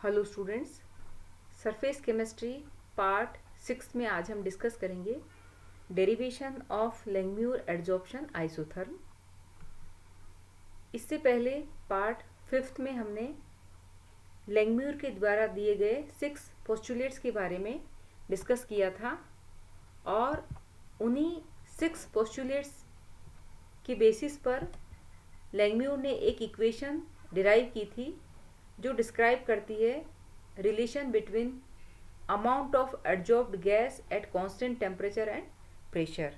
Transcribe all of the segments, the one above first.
Hello students, surface chemistry part 6 में आज हम डिस्कस करेंगे डेरिवेशन ऑफ लैंगम्यूर एडजॉर्प्शन आइसोथर्म। इससे पहले पार्ट 5 में हमने लैंगम्यूर के द्वारा दिए गए 6 पोस्टुलेट्स के बारे में डिस्कस किया था और उन्हीं 6 पोस्टुलेट्स के बेसिस पर लैंगम्यूर ने एक इक्वेशन डिराइव की थी जो डिस्क्राइब करती है relation between amount of adsorbed gas at constant temperature and pressure.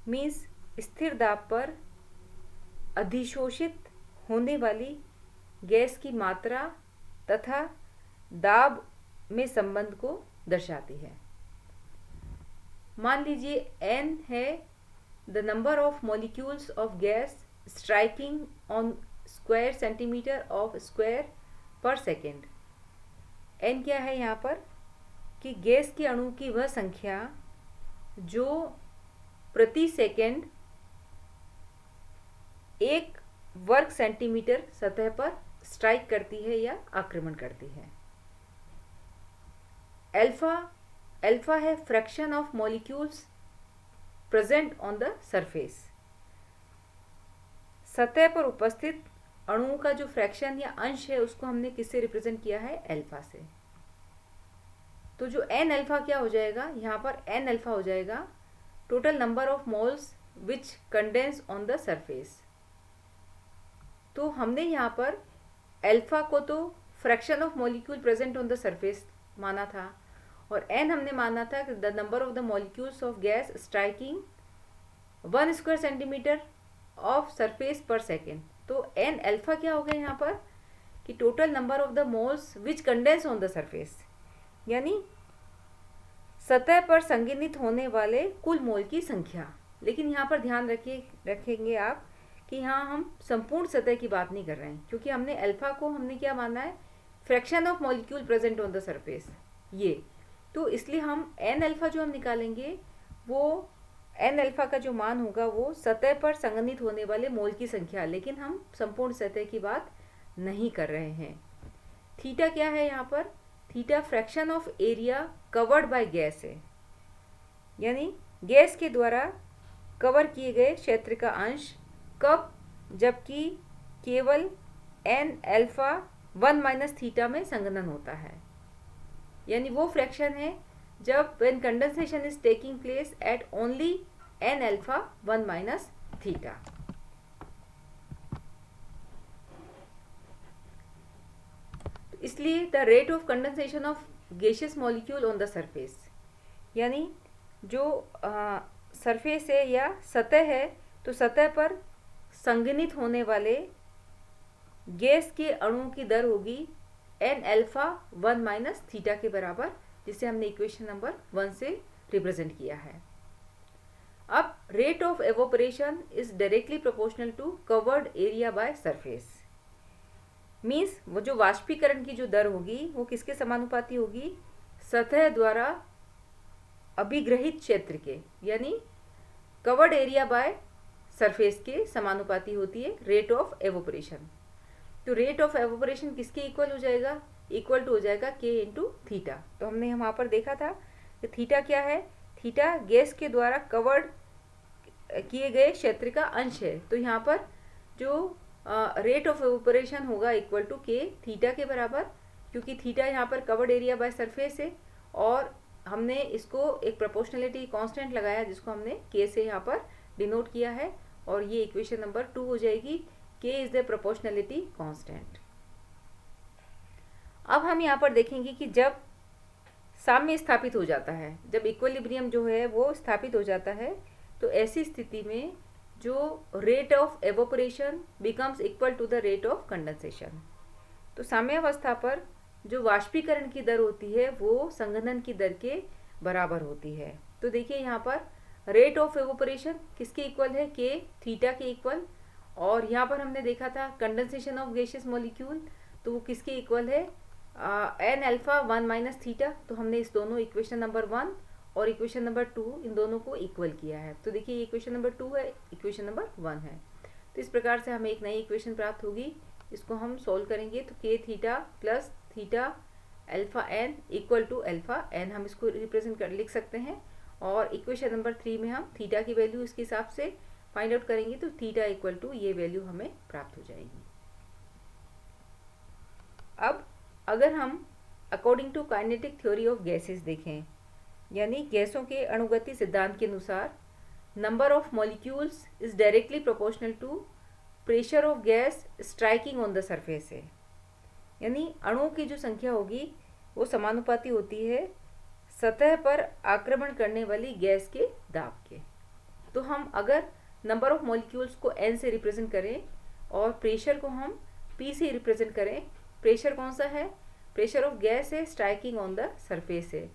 Means स्थिर दाब पर अधिशोषित होने वाली गैस की मात्रा तथा दाब में संबंध को दर्शाती है। मान लीजिए n है the number of molecules of gas striking on square centimetre of square पर सेकेंड। n क्या है यहाँ पर कि गैस के अणु की वह संख्या जो प्रति सेकेंड एक वर्ग सेंटीमीटर सतह पर स्ट्राइक करती है या आक्रमण करती है। अल्फा है fraction of molecules present on the surface. सतह पर उपस्थित अणुओं का जो फ्रैक्शन या अंश है उसको हमने किससे रिप्रेजेंट किया है? अल्फा से। तो जो एन अल्फा क्या हो जाएगा यहाँ पर? एन अल्फा हो जाएगा total number of moles which condense on the surface. तो हमने यहाँ पर अल्फा को तो fraction of molecule present on the surface माना था और एन हमने माना था कि the number of the molecules of gas striking 1 square centimetre of surface पर सेकेंड। तो एन अल्फा क्या हो गया यहाँ पर कि total number of the moles which condense on the surface, यानी सतह पर संघनित होने वाले कुल मोल की संख्या। लेकिन यहाँ पर ध्यान रखेंगे आप कि यहाँ हम संपूर्ण सतह की बात नहीं कर रहे हैं, क्योंकि हमने अल्फा को हमने क्या माना है? Fraction of molecule present on the surface ये। तो इसलिए हम एन अल्फा जो हम निकालेंगे वो एन अल्फा का जो मान होगा वो सतह पर संघनित होने वाले मोल की संख्या, लेकिन हम संपूर्ण सतह की बात नहीं कर रहे हैं। थीटा क्या है यहाँ पर? Theta fraction of area covered by gas है, यानी गैस के द्वारा कवर किए गए क्षेत्र का अंश। कब? जबकि केवल एन अल्फा 1 माइनस थीटा में संघनन होता है, यानी वो फ्रैक्शन है जब when condensation is taking place at only n alpha 1 minus theta। इसलिए the rate of condensation of gaseous molecule on the surface, यानी जो सरफेस है या सतह है तो सतह पर संघनित होने वाले गैस के अणुओं की दर होगी n अल्फा 1 माइनस थीटा के बराबर, जिसे हमने इक्वेशन नंबर 1 से रिप्रेजेंट किया है। अब rate of evaporation is directly proportional to covered area by surface. Means वो जो वाष्पीकरण की जो दर होगी वो किसके समानुपाती होगी? सतह द्वारा अभिग्रहित क्षेत्र के, यानी कवर्ड एरिया बाय सरफेस के समानुपाती होती है रेट ऑफ एवोपरेशन। तो रेट ऑफ एवोपरेशन किसके इक्वल हो जाएगा? इक्वल टू हो जाएगा k इंटू थीटा। तो हमने वहाँ पर देखा था कि थीटा क्या है? थीटा गैस के द्वारा कवर्ड किए गए क्षेत्र का अंश है। तो यहाँ पर जो रेट ऑफ एवोपरेशन होगा इक्वल टू k थीटा के बराबर, क्योंकि थीटा यहाँ पर कवर्ड एरिया बाय सरफेस है और हमने इसको एक प्रोपोर्शनलिटी कांस्टेंट लगाया जिसको हमने k से यहाँ पर डिनोट किया है और ये इक्वेशन नंबर 2 हो जाएगी। k is the proportionality constant. अब हम यहाँ पर देखेंगे कि जब साम्य स्थापित हो जाता है, जब इक्विलिब्रियम जो है वो स्थापित हो जाता है, तो ऐसी स्थिति में जो rate of evaporation becomes equal to the rate of condensation. तो साम्यावस्था पर जो वाष्पीकरण की दर होती है वो संघनन की दर के बराबर होती है। तो देखिए यहाँ पर रेट ऑफ एवोपरेशन किसके इक्वल है? k थीटा के इक्वल। और यहाँ पर हमने देखा था कंडेंसेशन ऑफ गैसियस मॉलिक्यूल, तो वो किसके इक्वल है? N alpha 1 minus theta. तो हमने इस दोनों इक्वेशन नंबर 1 और इक्वेशन नंबर 2 इन दोनों को इक्वल किया है। तो देखिए इक्वेशन नंबर 2 है, इक्वेशन नंबर 1 है। तो इस प्रकार से हमें एक नई इक्वेशन प्राप्त होगी, इसको हम सोल्व करेंगे तो k theta plus theta alpha n equal to alpha n, हम इसको रिप्रेजेंट कर लिख सकते हैं। और इक्वेशन नंबर 3 में हम थीटा की वैल्यू इसके हिसाब से फाइंड आउट करेंगे, तो थीटा इक्वल टू ये वैल्यू हमें प्राप्त हो जाएगी। अब अगर हम according to kinetic theory of gases देखें, यानी गैसों के अणुगति सिद्धांत के अनुसार number of molecules is directly proportional to pressure of gas striking on the surface है, यानी अणुओं की जो संख्या होगी वो समानुपाती होती है सतह पर आक्रमण करने वाली गैस के दाब के। तो हम अगर नंबर ऑफ मॉलिक्यूल्स को n से रिप्रेजेंट करें और प्रेशर को हम p से रिप्रेजेंट करें, प्रेशर कौन सा है, प्रेशर ऑफ गैस है स्ट्राइकिंग ऑन द सरफेस है,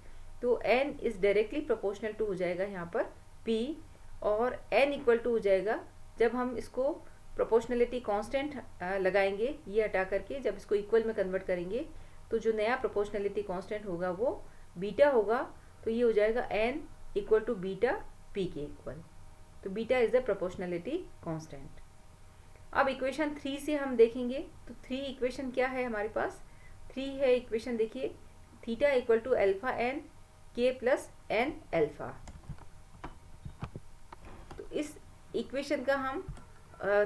तो n is directly proportional to हो जाएगा यहाँ पर p, और n इक्वल टू हो जाएगा जब हम इसको प्रोपोर्शनलिटी कांस्टेंट लगाएंगे, ये हटा करके जब इसको इक्वल में कन्वर्ट करेंगे तो जो नया प्रोपोर्शनलिटी कांस्टेंट होगा वो बीटा होगा, तो ये हो जाएगा n equal to beta p के इक्वल, तो beta is the proportionality constant. अब इक्वेशन 3 से हम देखेंगे, तो 3 इक्वेशन क्या है हमारे पास, 3 है इक्वेशन, देखिए theta equal to alpha n के प्लस एन अल्फा। तो इस इक्वेशन का हम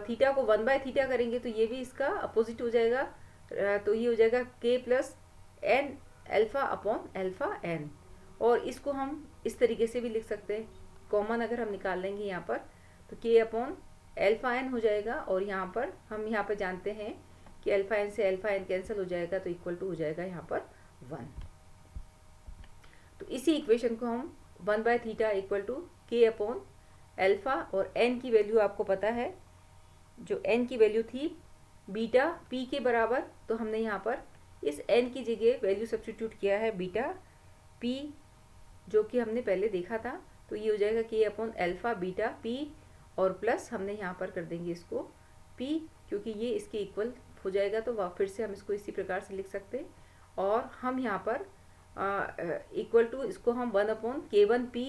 थीटा को 1 बाय थीटा करेंगे तो ये भी इसका अपोजिट हो जाएगा, तो ये हो जाएगा k plus n alpha upon alpha n, और इसको हम इस तरीके से भी लिख सकते हैं, कॉमन अगर हम निकाल लेंगे यहाँ पर तो k अपॉन अल्फा एन हो जाएगा, और यहाँ पर हम यहाँ पर जानते हैं कि अल्फा एन से अल्फा एन कैंसिल हो जाएगा, तो इक्वल टू हो जाएगा यहाँ पर 1। तो इसी इक्वेशन को हम 1 by theta equal to k upon alpha, और n की वैल्यू आपको पता है, जो n की वैल्यू थी बीटा p के बराबर, तो हमने यहाँ पर इस n की जगह वैल्यू सब्स्टिट्यूट किया है बीटा p, जो कि हमने पहले देखा था, तो ये हो जाएगा k upon alpha beta p, और प्लस हमने यहाँ पर कर देंगे इसको p, क्योंकि ये इसके इक्वल हो जाएगा, तो फिर से हम इसको इसी प्रकार से लिख सकते हैं, और हम यहाँ पर इक्वल टू इसको हम 1 अपॉन k1p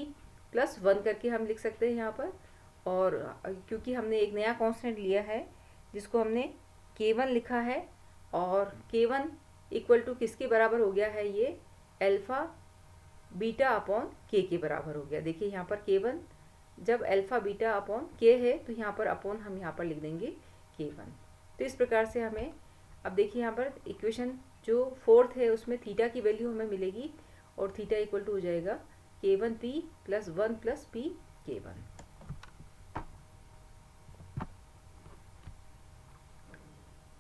प्लस 1 करके हम लिख सकते हैं यहाँ पर, और क्योंकि हमने एक नया कांस्टेंट लिया है जिसको हमने k1 लिखा है, और k1 इक्वल टू किसके बराबर हो गया है, ये अल्फा बीटा अपॉन k के बराबर हो गया। देखिए यहाँ पर k1 जब अल्फा बीटा अपॉन k है, तो यहाँ पर अपॉन हम यहाँ पर लिख देंगे k1। तो इस प्रकार से हमें, अब देखिए यहाँ पर इक्वेशन जो 4th है उसमें थीटा की वैल्यू हमें मिलेगी, और थीटा इक्वल टू हो जाएगा k1p plus 1 plus p k1।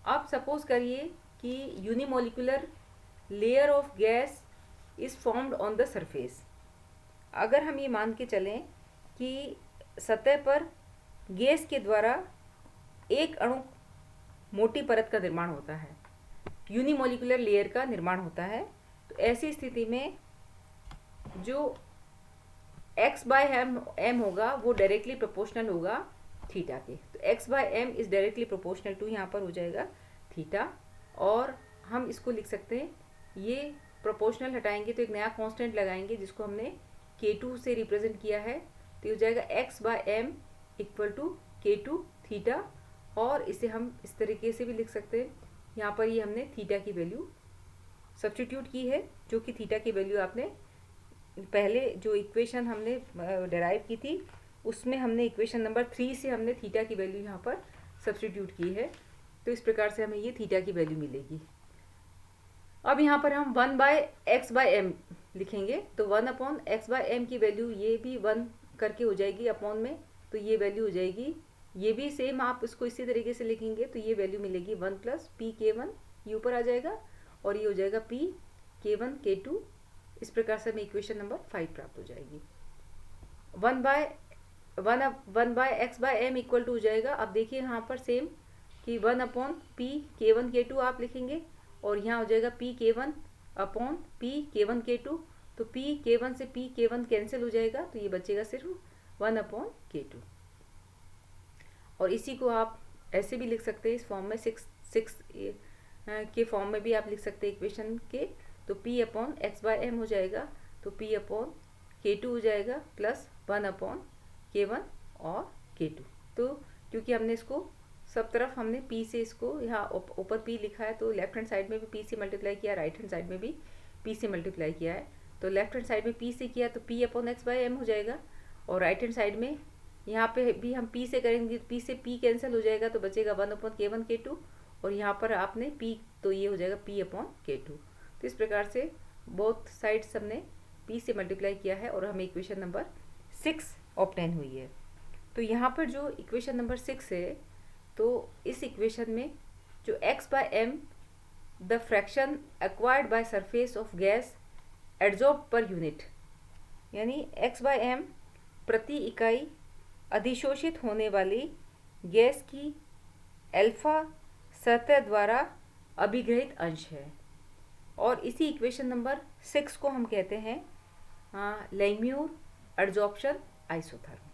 अब सपोज करिए कि unimolecular layer of gas is formed on the surface. अगर हम ये मान के चलें कि सतह पर गैस के द्वारा एक अणु मोटी परत का निर्माण होता है, यूनिमोलिकुलर लेयर का निर्माण होता है, तो ऐसी स्थिति में जो x बाय एम होगा वो डायरेक्टली प्रोपोर्शनल होगा थीटा के, तो x by m is directly proportional to यहाँ पर हो जाएगा थीटा, और हम इसको लिख सकते हैं, ये प्रोपोर्शनल हटाएंगे तो एक नया कांस्टेंट लगाएंगे जिसको हमने k2 से रिप्रेजेंट किया है, तो ये हो जाएगा x by m equal to k2 theta, और इसे हम इस तरीके से भी लिख सकते हैं, यहाँ पर ये हमने थीटा की वैल्यू सब्स्टिट्यूट की है, जो कि थीटा की वैल्यू आपने पहले जो इक्वेशन हमने डेराइव की थी उसमें हमने इक्वेशन नंबर 3 से हमने थीटा की वैल्यू यहाँ पर सब्स्टिट्यूट की है, तो इस प्रकार से हमें ये थीटा की वैल्यू मिलेगी। अब यहाँ पर हम 1 बाय एक्स बाय एम लिखेंगे, तो 1 अपॉन एक्स बाय एम की वैल्यू ये भी 1 करके हो जाएगी अपॉन में, तो ये वैल्यू हो जाएगी, ये भी सेम आप इसको इसी तरीके से लिखेंगे, तो ये वैल्यू मिलेगी 1 प्लस पी k1, ये ऊपर आ जाएगा, और ये हो जाएगा p k1 k2। इस प्रकार से हमें इक्वेशन नंबर 5 प्राप्त हो जाएगी। 1 by x by m equal to हो जाएगा, अब देखिए यहाँ पर सेम कि 1 अपॉन पी k1 k2 आप लिखेंगे, और यहाँ हो जाएगा p k1 upon p k1 k2, तो p k1 से p k1 कैंसिल हो जाएगा, तो ये बचेगा सिर्फ 1 अपॉन k2, और इसी को आप ऐसे भी लिख सकते हैं इस फॉर्म में, 6 के फॉर्म में भी आप लिख सकते हैं इक्वेशन के, तो p upon x by m हो जाएगा, तो p अपॉन k2 हो जाएगा प्लस 1 अपॉन k1 और k2, तो क्योंकि हमने इसको सब तरफ हमने P से इसको, यहाँ ऊपर P लिखा है तो लेफ्ट हैंड साइड में भी P से मल्टीप्लाई किया, राइट हैंड साइड में भी P से मल्टीप्लाई किया है। तो लेफ्ट हैंड साइड में P से किया तो P upon x by m हो जाएगा, और राइट हैंड साइड में यहाँ पे भी हम P से करेंगे, P से P कैंसिल हो जाएगा तो बचेगा 1/K1 K2, और यहाँ पर आपने P तो ये हो जाएगा P/K2। तो इस प्रकार से बोथ साइड्स हमने P से मल्टीप्लाई किया है और हमें इक्वेशन नंबर 6 ऑब्टेन हुई है। तो यहाँ पर जो इक्वेशन नंबर 6 है, तो इस इक्वेशन में जो x by m the fraction acquired by surface of gas adsorb per unit, यानी x बाय m प्रति इकाई अधिशोषित होने वाली गैस की अल्फा सतह द्वारा अभिग्रहित अंश है। और इसी इक्वेशन नंबर 6 को हम कहते हैं लैंगम्यूर एड्जॉर्प्शन आइसोथर्म।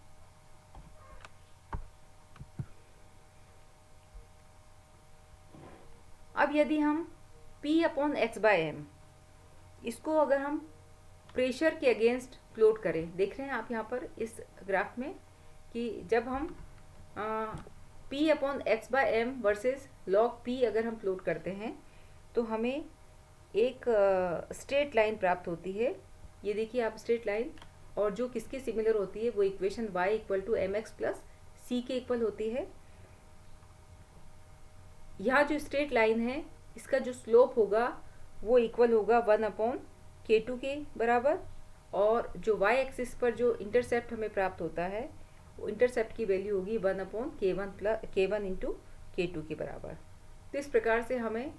अब यदि हम P/x/m इसको अगर हम प्रेशर के अगेंस्ट प्लॉट करें, देख रहे हैं आप यहाँ पर इस ग्राफ में कि जब हम P/x/m वर्सेस log P अगर हम प्लॉट करते हैं तो हमें एक स्ट्रेट लाइन प्राप्त होती है। ये देखिए आप स्ट्रेट लाइन, और जो किसके सिमिलर होती है वो इक्वेशन y = mx + c के इक्वल होती है। यहाँ जो स्ट्रेट लाइन है इसका जो स्लोप होगा वो इक्वल होगा 1/K2 के बराबर, और जो y एक्सिस पर जो इंटरसेप्ट हमें प्राप्त होता है वो इंटरसेप्ट की वैल्यू होगी 1/K1 × K2 के बराबर। तो इस प्रकार से हमें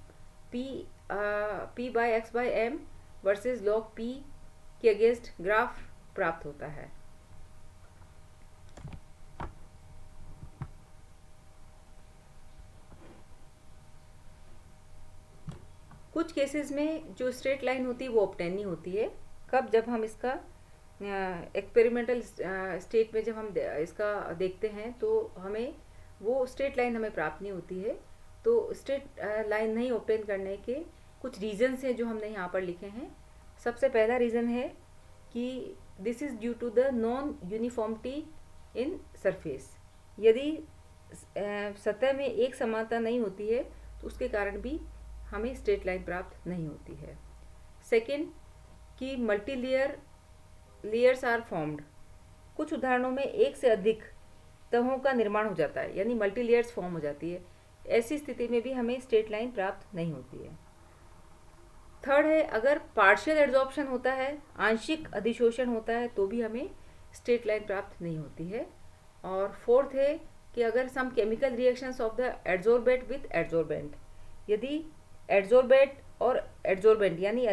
P/x/m वर्सेस log P के अगेंस्ट ग्राफ प्राप्त होता है। कुछ केसेस में जो स्ट्रेट लाइन होती है वो ऑब्टेन नहीं होती है। कब? जब हम इसका एक्सपेरिमेंटल स्टेट में जब हम इसका देखते हैं तो हमें वो स्ट्रेट लाइन हमें प्राप्त नहीं होती है। तो स्ट्रेट लाइन नहीं ऑब्टेन करने के कुछ रीजंस हैं जो हमने यहाँ पर लिखे हैं। सबसे पहला रीज़न है कि this is due to the non uniformity in surface. यदि सतह में एक समानता नहीं होती है तो उसके कारण भी हमें स्ट्रेट लाइन प्राप्त नहीं होती है। सेकंड, कि मल्टी लेयर्स आर फॉर्म्ड। कुछ उदाहरणों में एक से अधिक तहों का निर्माण हो जाता है, यानी मल्टी लेयर्स फॉर्म हो जाती है। ऐसी स्थिति में भी हमें स्ट्रेट लाइन प्राप्त नहीं होती है। थर्ड है, अगर पार्शियल एड्जॉर्प्शन होता है, आंशिक अधिशोषण होता है, तो भी हमें स्ट्रेट लाइन प्राप्त नहीं होती है। और फोर्थ है कि अगर some chemical reactions of the adsorbate with adsorbent, यदि एड्जॉर्बेट और एड्जॉर्बेंट यानी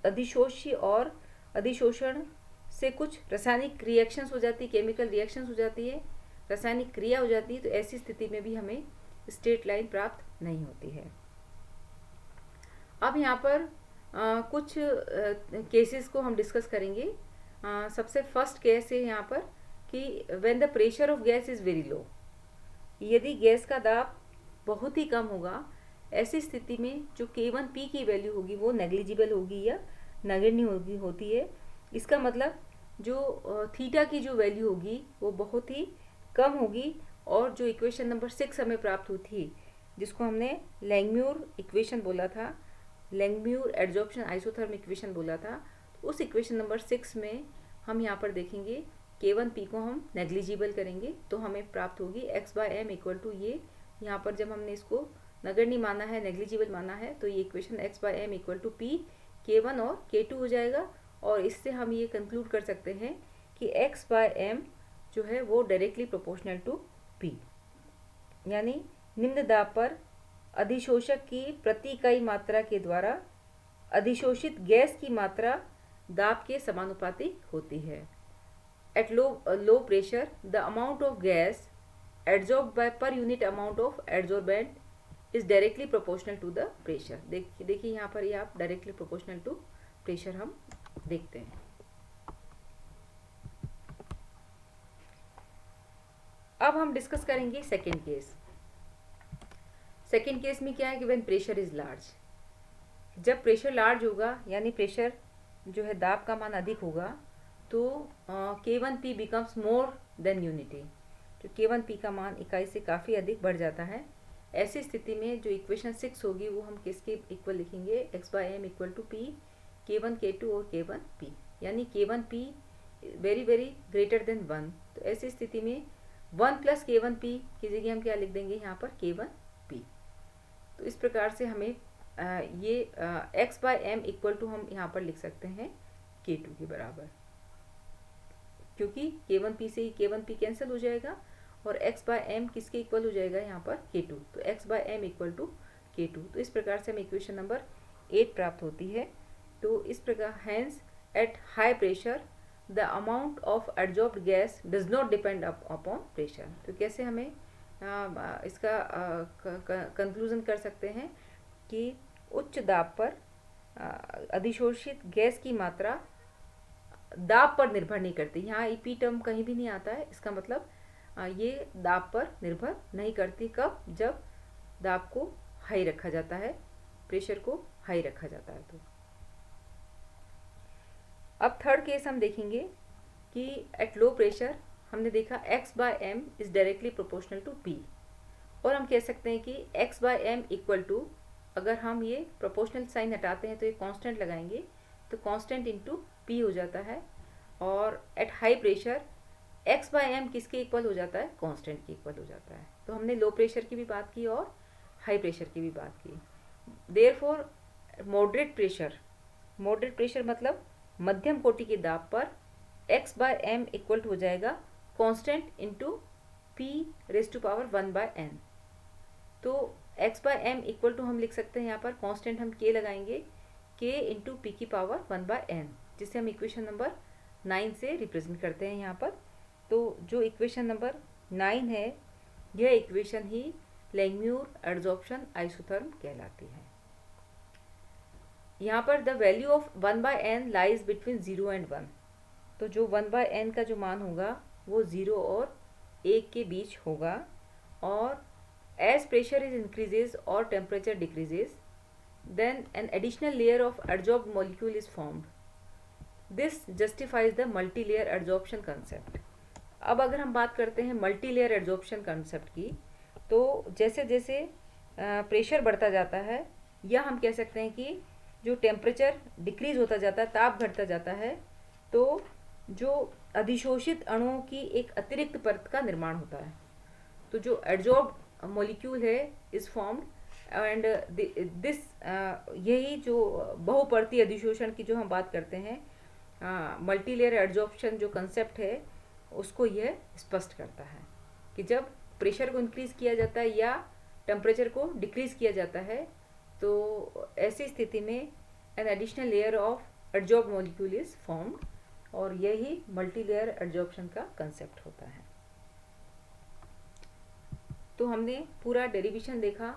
अधिशोषी और अधिशोषण से कुछ रासायनिक रिएक्शंस हो जाती है, केमिकल रिएक्शंस हो जाती है, रासायनिक क्रिया हो जाती है, तो ऐसी स्थिति में भी हमें स्ट्रेट लाइन प्राप्त नहीं होती है। अब यहाँ पर कुछ केसेस को हम डिस्कस करेंगे। सबसे फर्स्ट केस है यहाँ पर कि when the pressure of gas is very low, यदि गैस का दाब बहुत ही कम होगा, ऐसी स्थिति में जो K1P की वैल्यू होगी वो नेग्लिजिबल होगी या नगण्य होती है। इसका मतलब जो थीटा की जो वैल्यू होगी वो बहुत ही कम होगी, और जो इक्वेशन नंबर 6 हमें प्राप्त हुई थी जिसको हमने लैंगम्यूर इक्वेशन बोला था, लैंगम्यूर एड्जॉर्प्शन आइसोथर्म इक्वेशन बोला था, तो उस इक्वेशन नंबर 6 में हम यहाँ पर देखेंगे K1P को हम नेग्लिजिबल करेंगे तो हमें प्राप्त होगी x/m = ये, यहाँ पर जब हमने इसको नगण्य माना है, नेग्लिजिबल माना है, तो ये इक्वेशन x/m = P K1 और K2 हो जाएगा। और इससे हम ये कंक्लूड कर सकते हैं कि x/m जो है वो डायरेक्टली प्रोपोर्शनल टू P, यानी निम्न दाब पर अधिशोषक की प्रति इकाई मात्रा के द्वारा अधिशोषित गैस की मात्रा दाब के समानुपाती होती है। At low pressure the amount of gas adsorbed by per unit amount of adsorbent is directly proportional to the pressure. देखिए यहाँ पर ये आप डायरेक्टली प्रोपोर्शनल टू प्रेशर हम देखते हैं। अब हम डिस्कस करेंगे सेकेंड केस। सेकेंड केस में क्या है कि व्हेन प्रेशर इज लार्ज, जब प्रेशर लार्ज होगा यानी प्रेशर जो है दाब का मान अधिक होगा तो K1P becomes more than unity. तो K1P का मान इकाई से काफ़ी अधिक बढ़ जाता है। ऐसी स्थिति में जो इक्वेशन 6 होगी वो हम किसके इक्वल लिखेंगे, x/m equal to p K1 K2 और K1P, यानी K1P very very greater than 1। तो ऐसी स्थिति में 1 प्लस K1P की जगह हम क्या लिख देंगे यहाँ पर, K1P। तो इस प्रकार से हमें ये x/m इक्वल टू हम यहाँ पर लिख सकते हैं K2 के बराबर, क्योंकि K1P से ही K1P कैंसिल हो जाएगा और x/m किसके इक्वल हो जाएगा यहाँ पर, K2। तो x/m इक्वल टू K2। तो इस प्रकार से हमें इक्वेशन नंबर 8 प्राप्त होती है। तो इस प्रकार hence at high pressure the amount of adsorbed gas does not depend upon pressure. तो कैसे हमें इसका कंक्लूजन कर सकते हैं कि उच्च दाब पर अधिशोषित गैस की मात्रा दाब पर निर्भर नहीं करती। यहाँ ईपी टर्म कहीं भी नहीं आता है, इसका मतलब ये दाब पर निर्भर नहीं करती। कब, जब दाब को हाई रखा जाता है, प्रेशर को हाई रखा जाता है। तो अब थर्ड केस हम देखेंगे कि एट लो प्रेशर हमने देखा x/m is directly proportional to p, और हम कह सकते हैं कि x/m इक्वल टू, अगर हम ये प्रोपोर्शनल साइन हटाते हैं तो ये कांस्टेंट लगाएंगे तो कांस्टेंट इनटू p हो जाता है। और एट हाई प्रेशर x/m किसके इक्वल हो जाता है, कांस्टेंट के इक्वल हो जाता है। तो हमने लो प्रेशर की भी बात की और हाई प्रेशर की भी बात की। देयरफॉर मॉडरेट प्रेशर मतलब मध्यम कोटि के दाब पर x/m इक्वल हो जाएगा constant into p raise to power 1/n। तो x/m इक्वल टू हम लिख सकते हैं यहाँ पर कांस्टेंट हम k लगाएंगे, k इंटू p की पावर 1/n, जिसे हम इक्वेशन नंबर 9 से रिप्रेजेंट करते हैं यहाँ पर। तो जो इक्वेशन नंबर 9 है, यह इक्वेशन ही लैंगम्यूर एडजॉर्प्शन आइसोथर्म कहलाती है। यहाँ पर the value of 1/n lies between 0 and 1। तो जो 1/n का जो मान होगा वो 0 और 1 के बीच होगा। और एज प्रेशर इज इंक्रीजेज और temperature decreases, then an additional layer of adsorbed molecule is formed. This justifies the multi layer adsorption concept. अब अगर हम बात करते हैं मल्टी लेयर एडजॉर्प्शन कंसेप्ट की, तो जैसे जैसे प्रेशर बढ़ता जाता है, या हम कह सकते हैं कि जो टेम्परेचर डिक्रीज होता जाता है, ताप घटता जाता है, तो जो अधिशोषित अणुओं की एक अतिरिक्त परत का निर्माण होता है। तो जो एडजॉर्ब्ड मॉलिक्यूल है इज फॉर्म्ड एंड दिस, यही जो बहुपरतीय अधिशोषण की जो हम बात करते हैं, मल्टी लेयर एडजॉर्प्शन जो कंसेप्ट है उसको यह स्पष्ट करता है कि जब प्रेशर को इंक्रीज किया जाता है या टेम्परेचर को डिक्रीज किया जाता है, तो ऐसी स्थिति में an additional layer of adsorbed molecule is formed, और यही मल्टी लेयर एडजॉर्प्शन का कंसेप्ट होता है। तो हमने पूरा डेरिवेशन देखा,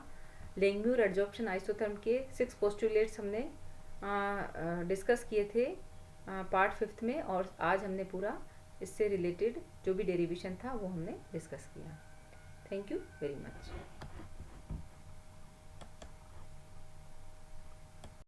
लैंगम्यूर एडजॉर्प्शन आइसोथर्म के 6 पोस्टुलेट्स हमने डिस्कस किए थे पार्ट 5 में, और आज हमने पूरा इससे रिलेटेड जो भी डेरिवेशन था वो हमने डिस्कस किया। Thank you very much.